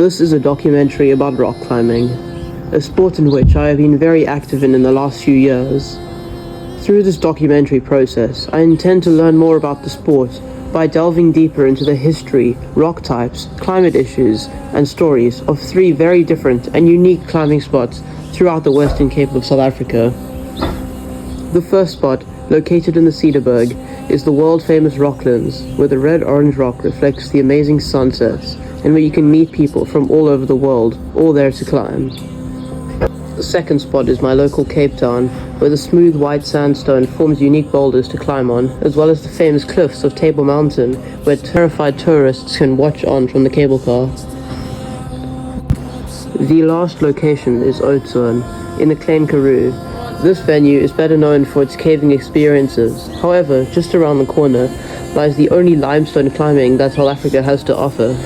This is a documentary about rock climbing, a sport in which I have been very active in the last few years. Through this documentary process, I intend to learn more about the sport by delving deeper into the history, rock types, climate issues, and stories of 3 very different and unique climbing spots throughout the Western Cape of South Africa. The first spot, located in the Cederberg, is the world-famous Rocklands, where the red-orange rock reflects the amazing sunsets, and where you can meet people from all over the world, all there to climb. The second spot is my local Cape Town, where the smooth white sandstone forms unique boulders to climb on, as well as the famous cliffs of Table Mountain, where terrified tourists can watch on from the cable car. The last location is Oudtshoorn, in the Klein Karoo. This venue is better known for its caving experiences. However, just around the corner lies the only limestone climbing that South Africa has to offer.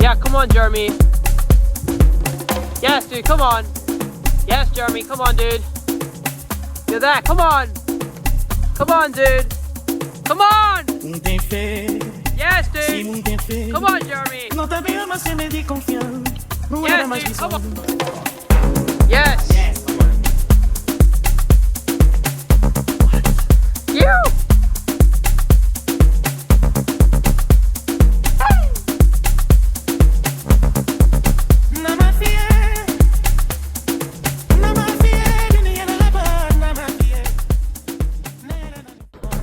Yeah, come on, Jeremy. Yes, dude, come on. Yes, Jeremy, come on, dude. You're that, come on. Come on, dude. Come on. Yes, dude. Come on, Jeremy. Yes, dude, come on. Yes. You.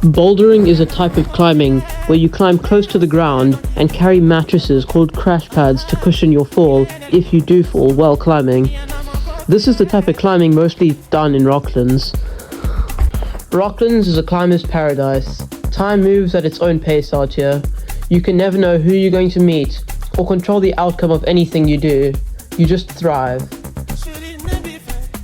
Bouldering is a type of climbing where you climb close to the ground and carry mattresses called crash pads to cushion your fall if you do fall while climbing. This is the type of climbing mostly done in Rocklands. Rocklands is a climber's paradise. Time moves at its own pace out here. You can never know who you're going to meet or control the outcome of anything you do. You just thrive.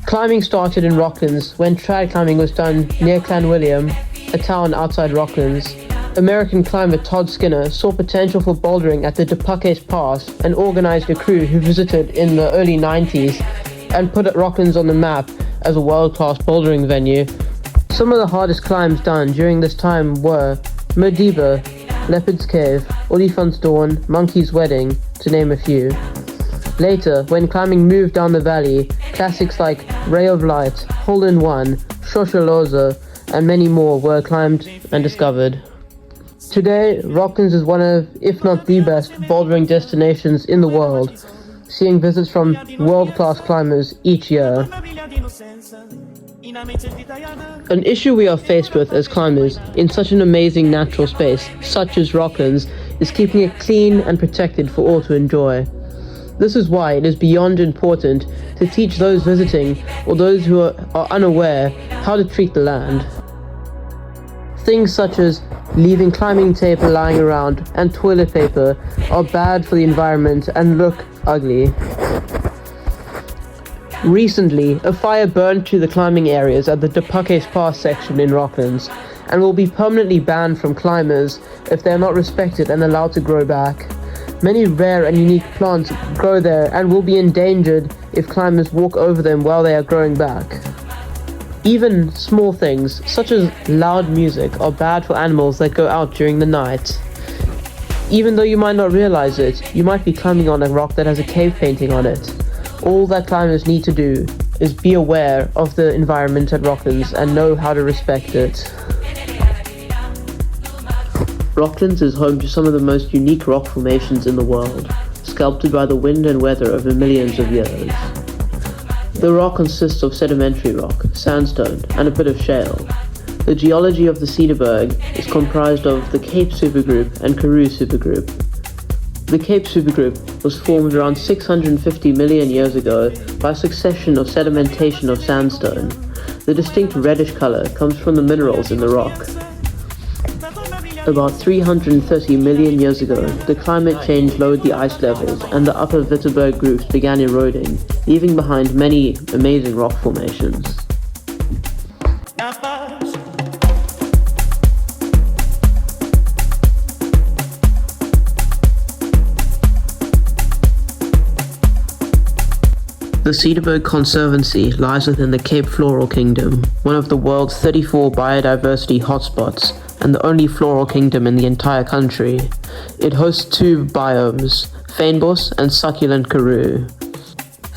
Climbing started in Rocklands when trad climbing was done near Clanwilliam, a town outside Rocklands. American climber Todd Skinner saw potential for bouldering at the Depakes Pass and organized a crew who visited in the early 90s and put Rocklands on the map as a world-class bouldering venue. Some of the hardest climbs done during this time were Madiba, Leopard's Cave, Olifantsdorn, Monkey's Wedding, to name a few. Later, when climbing moved down the valley, classics like Ray of Light, Hole in One, Shosholoza, and many more were climbed and discovered. Today, Rocklands is one of, if not the best, bouldering destinations in the world, seeing visits from world-class climbers each year. An issue we are faced with as climbers in such an amazing natural space, such as Rocklands, is keeping it clean and protected for all to enjoy. This is why it is beyond important to teach those visiting or those who are unaware how to treat the land. Things such as leaving climbing tape lying around and toilet paper are bad for the environment and look ugly. Recently, a fire burned to the climbing areas at the Depakes Pass section in Rocklands and will be permanently banned from climbers if they are not respected and allowed to grow back. Many rare and unique plants grow there and will be endangered if climbers walk over them while they are growing back. Even small things, such as loud music, are bad for animals that go out during the night. Even though you might not realize it, you might be climbing on a rock that has a cave painting on it. All that climbers need to do is be aware of the environment at Rocklands and know how to respect it. Rocklands is home to some of the most unique rock formations in the world, sculpted by the wind and weather over millions of years. The rock consists of sedimentary rock, sandstone, and a bit of shale. The geology of the Cederberg is comprised of the Cape supergroup and Karoo supergroup. The Cape supergroup was formed around 650 million years ago by a succession of sedimentation of sandstone. The distinct reddish color comes from the minerals in the rock. About 330 million years ago, the climate change lowered the ice levels and the upper Wittenberg groups began eroding, leaving behind many amazing rock formations. The Cederberg Conservancy lies within the Cape Floral Kingdom, one of the world's 34 biodiversity hotspots, and the only floral kingdom in the entire country. It hosts two biomes, fynbos and succulent karoo.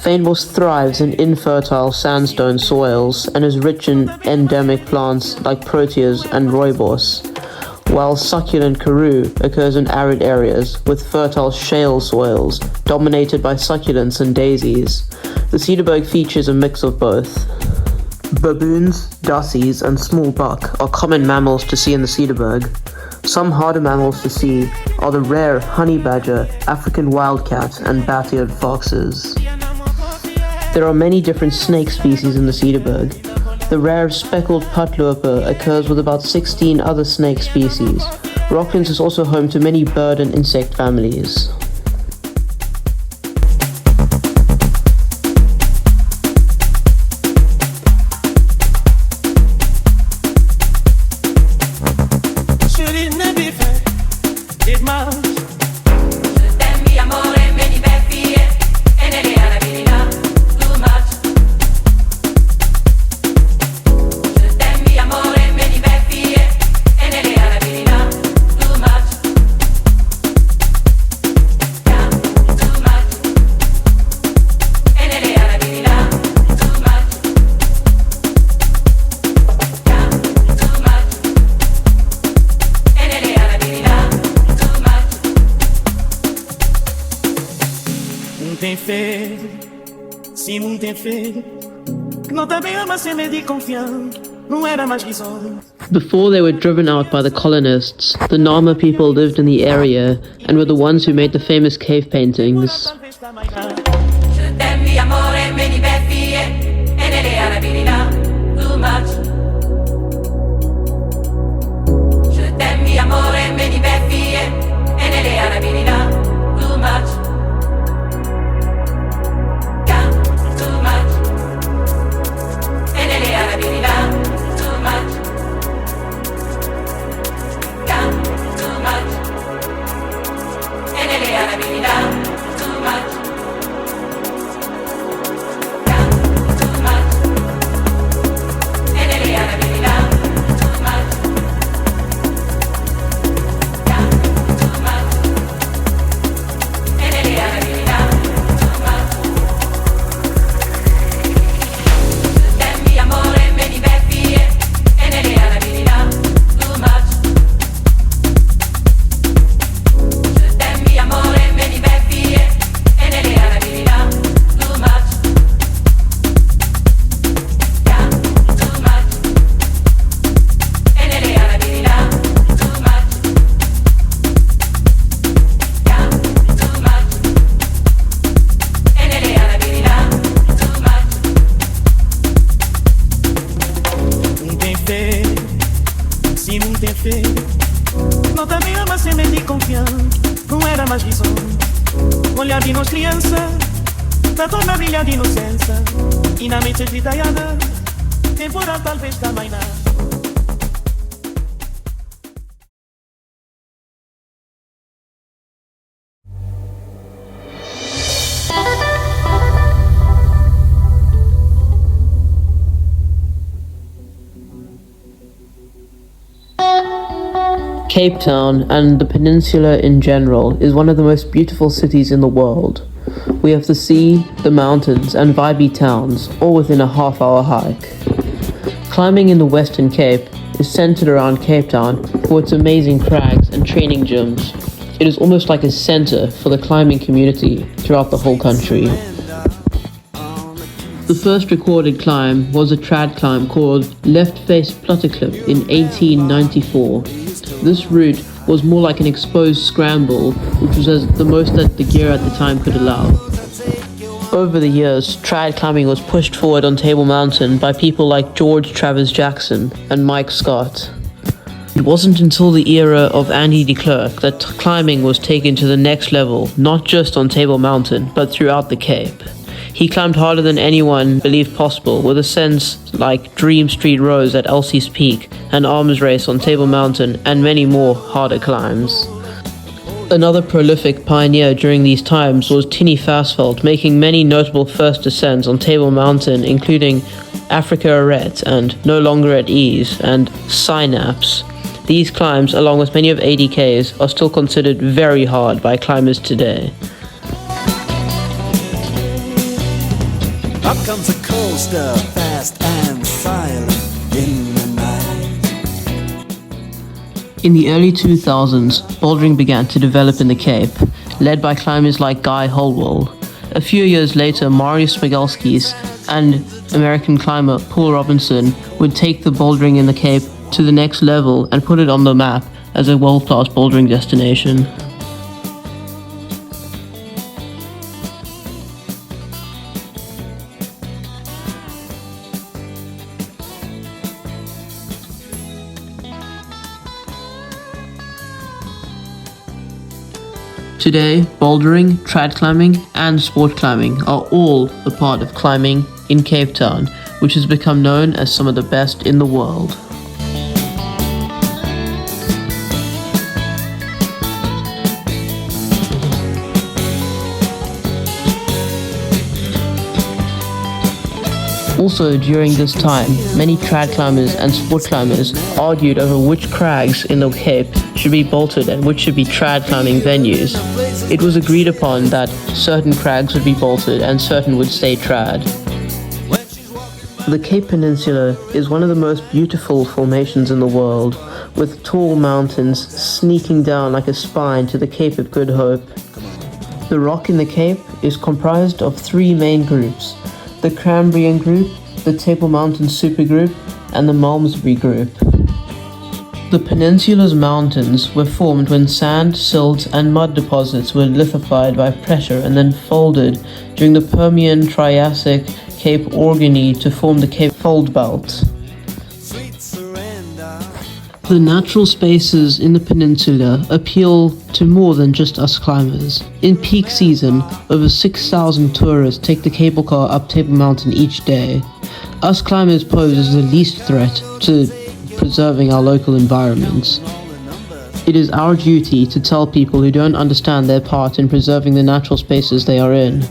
Fynbos thrives in infertile sandstone soils and is rich in endemic plants like proteas and rooibos, while succulent karoo occurs in arid areas with fertile shale soils dominated by succulents and daisies. The Cederberg features a mix of both. Baboons, dassies, and small buck are common mammals to see in the Cederberg. Some harder mammals to see are the rare honey badger, African wildcat, and bat-eared foxes. There are many different snake species in the Cederberg. The rare speckled putloper occurs with about 16 other snake species. Rocklands is also home to many bird and insect families. Before they were driven out by the colonists, the Nama people lived in the area and were the ones who made the famous cave paintings. Cape Town, and the peninsula in general, is one of the most beautiful cities in the world. We have the sea, the mountains, and vibey towns, all within a half-hour hike. Climbing in the Western Cape is centered around Cape Town for its amazing crags and training gyms. It is almost like a center for the climbing community throughout the whole country. The first recorded climb was a trad climb called Left Face Plutterklip in 1894. This route was more like an exposed scramble, which was the most that the gear at the time could allow. Over the years, trad climbing was pushed forward on Table Mountain by people like George Travers Jackson and Mike Scott. It wasn't until the era of Andy de Klerk that climbing was taken to the next level, not just on Table Mountain, but throughout the Cape. He climbed harder than anyone believed possible, with ascents like Dream Street Rose at Elsie's Peak, an arms race on Table Mountain, and many more harder climbs. Another prolific pioneer during these times was Tinny Fasveld, making many notable first ascents on Table Mountain, including Africa Arete and No Longer at Ease and Synapse. These climbs, along with many of ADK's, are still considered very hard by climbers today. Up comes a coaster, fast and silent in the night. In the early 2000s, bouldering began to develop in the Cape, led by climbers like Guy Holwell. A few years later, Marius Smigalskis and American climber Paul Robinson would take the bouldering in the Cape to the next level and put it on the map as a world-class bouldering destination. Today, bouldering, trad climbing, and sport climbing are all a part of climbing in Cape Town, which has become known as some of the best in the world. Also, during this time, many trad climbers and sport climbers argued over which crags in the Cape should be bolted and which should be trad climbing venues. It was agreed upon that certain crags would be bolted and certain would stay trad. The Cape Peninsula is one of the most beautiful formations in the world, with tall mountains sneaking down like a spine to the Cape of Good Hope. The rock in the Cape is comprised of three main groups: the Cambrian group, the Table Mountain supergroup, and the Malmesbury group. The peninsula's mountains were formed when sand, silt, and mud deposits were lithified by pressure and then folded during the Permian-Triassic Cape Orogeny to form the Cape Fold Belt. The natural spaces in the peninsula appeal to more than just us climbers. In peak season, over 6,000 tourists take the cable car up Table Mountain each day. Us climbers pose as the least threat to preserving our local environments. It is our duty to tell people who don't understand their part in preserving the natural spaces they are in.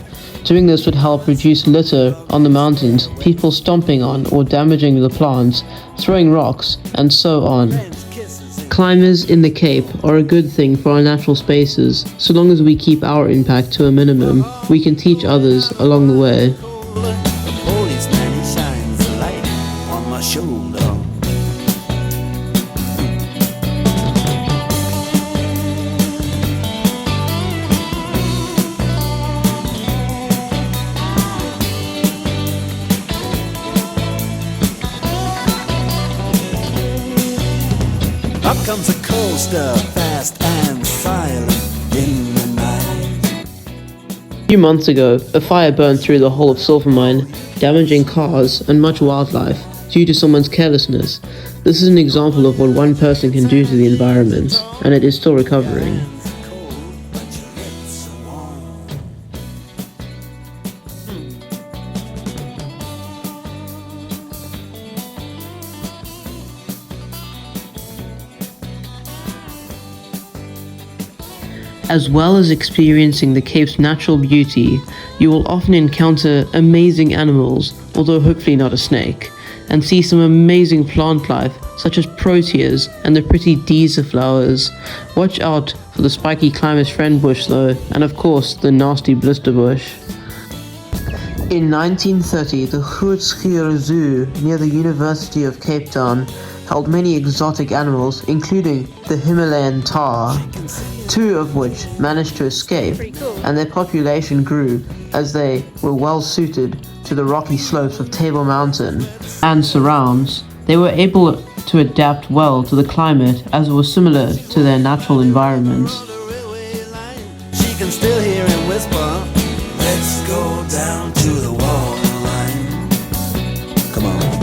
Doing this would help reduce litter on the mountains, people stomping on or damaging the plants, throwing rocks, and so on. Climbers in the Cape are a good thing for our natural spaces. So long as we keep our impact to a minimum, we can teach others along the way. Policeman, he shines a light on my shoulder. Up comes a coaster, fast and silent in the night. A few months ago, a fire burned through the whole of Silvermine, damaging cars and much wildlife due to someone's carelessness. This is an example of what one person can do to the environment, and it is still recovering. As well as experiencing the Cape's natural beauty, you will often encounter amazing animals, although hopefully not a snake, and see some amazing plant life, such as proteas and the pretty Deezer flowers. Watch out for the spiky climber's friend bush though, and of course the nasty blister bush. In 1930, the Grootschieer Zoo near the University of Cape Town held many exotic animals, including the Himalayan tahr, two of which managed to escape, and their population grew as they were well suited to the rocky slopes of Table Mountain and surrounds. They were able to adapt well to the climate as it was similar to their natural environments. She can still hear him whisper, let's go down to the waterline. Come on.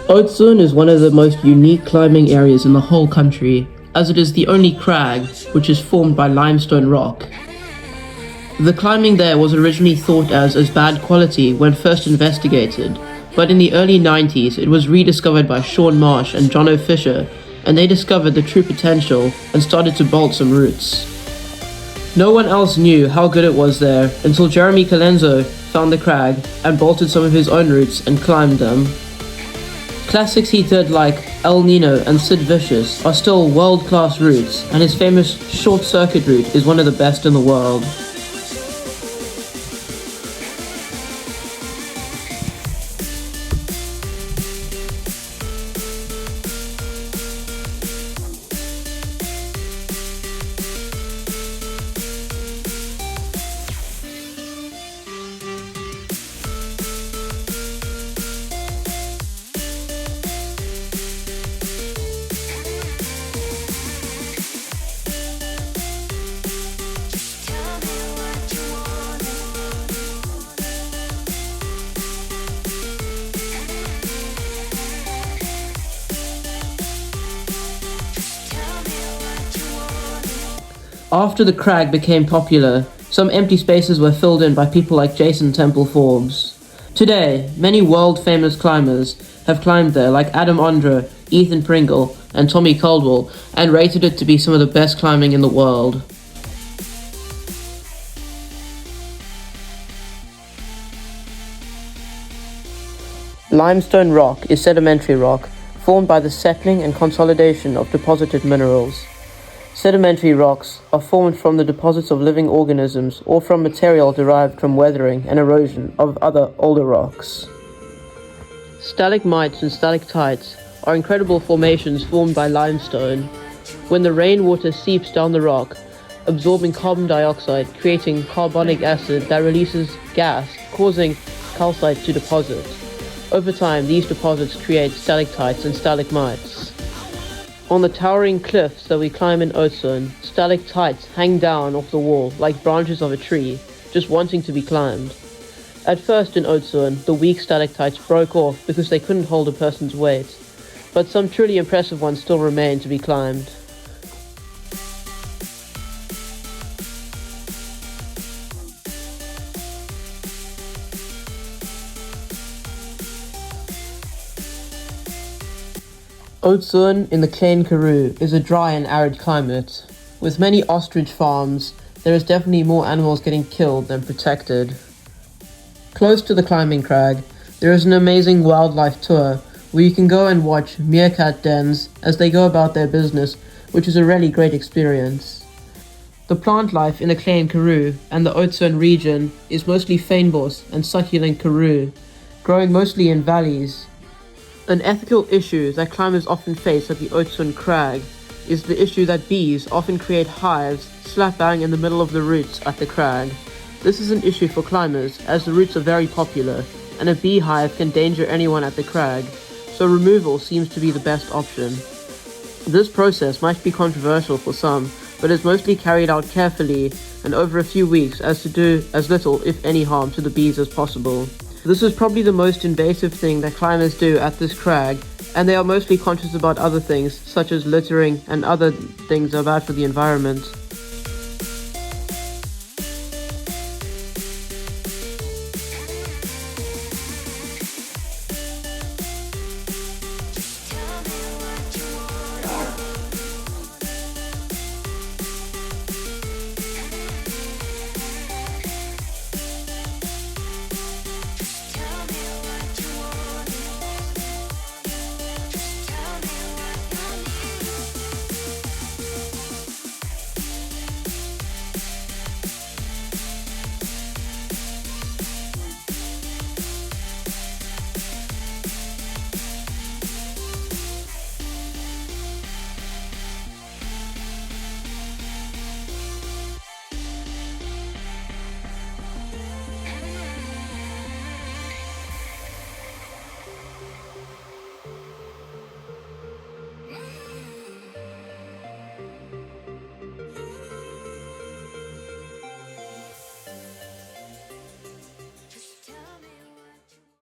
Oudtshoorn is one of the most unique climbing areas in the whole country, as it is the only crag which is formed by limestone rock. The climbing there was originally thought as bad quality when first investigated, but in the early 90s it was rediscovered by Sean Marsh and Jono Fisher, and they discovered the true potential and started to bolt some routes. No one else knew how good it was there until Jeremy Colenso found the crag and bolted some of his own routes and climbed them. Classics he did like El Nino and Sid Vicious are still world-class routes, and his famous short circuit route is one of the best in the world. After the crag became popular, some empty spaces were filled in by people like Jason Temple Forbes. Today, many world-famous climbers have climbed there like Adam Ondra, Ethan Pringle, and Tommy Caldwell, and rated it to be some of the best climbing in the world. Limestone rock is sedimentary rock, formed by the settling and consolidation of deposited minerals. Sedimentary rocks are formed from the deposits of living organisms or from material derived from weathering and erosion of other older rocks. Stalagmites and stalactites are incredible formations formed by limestone. When the rainwater seeps down the rock, absorbing carbon dioxide, creating carbonic acid that releases gas, causing calcite to deposit. Over time, these deposits create stalactites and stalagmites. On the towering cliffs that we climb in Oudtshoorn, stalactites hang down off the wall like branches of a tree, just wanting to be climbed. At first in Oudtshoorn, the weak stalactites broke off because they couldn't hold a person's weight, but some truly impressive ones still remain to be climbed. Oudtshoorn in the Klein Karoo is a dry and arid climate. With many ostrich farms, there is definitely more animals getting killed than protected. Close to the climbing crag, there is an amazing wildlife tour where you can go and watch meerkat dens as they go about their business, which is a really great experience. The plant life in the Klein Karoo and the Oudtshoorn region is mostly fynbos and succulent karoo, growing mostly in valleys. An ethical issue that climbers often face at the Oudtshoorn crag is the issue that bees often create hives slap bang in the middle of the roots at the crag. This is an issue for climbers as the roots are very popular and a beehive can endanger anyone at the crag, so removal seems to be the best option. This process might be controversial for some, but is mostly carried out carefully and over a few weeks as to do as little, if any, harm to the bees as possible. This is probably the most invasive thing that climbers do at this crag, and they are mostly conscious about other things, such as littering and other things that are bad for the environment.